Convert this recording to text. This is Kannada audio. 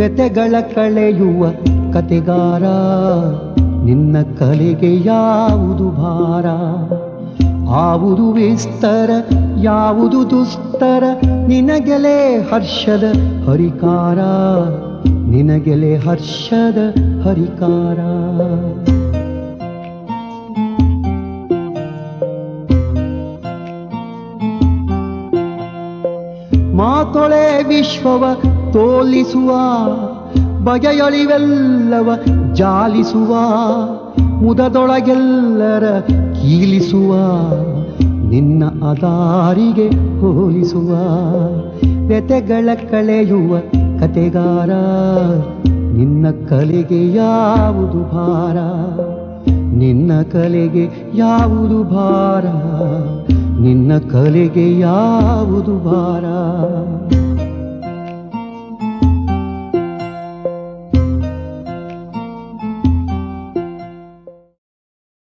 ವ್ಯತೆಗಳ ಕಳೆಯುವ ಕತೆಗಾರ, ನಿನ್ನ ಕಲೆಗೆ ಯಾವುದು ಭಾರ? ಆವುದು ವಿಸ್ತರ, ಯಾವುದು ದುಸ್ತರ, ನಿನಗೆಲೆ ಹರ್ಷದ ಹರಿಕಾರ, ನಿನಗೆಲೆ ಹರ್ಷದ ಹರಿಕಾರ. ಮಾತೊಳೆ ವಿಶ್ವವ ತೋಲಿಸುವ, ಬಗೆಯೊಳಿವೆಲ್ಲವ ಜಾಲಿಸುವ, ಮುದದೊಳಗೆಲ್ಲರ ಕೀಲಿಸುವ, ನಿನ್ನ ಅದಾರಿಗೆ ಹೋಲಿಸುವ. ವ್ಯತೆಗಳ ಕಳೆಯುವ ಕತೆಗಾರ, ನಿನ್ನ ಕಲೆಗೆ ಯಾವುದು ಭಾರ? ನಿನ್ನ ಕಲೆಗೆ ಯಾವುದು ಭಾರ? ನಿನ್ನ ಕಲೆಗೆ ಯಾವುದು ಭಾರ?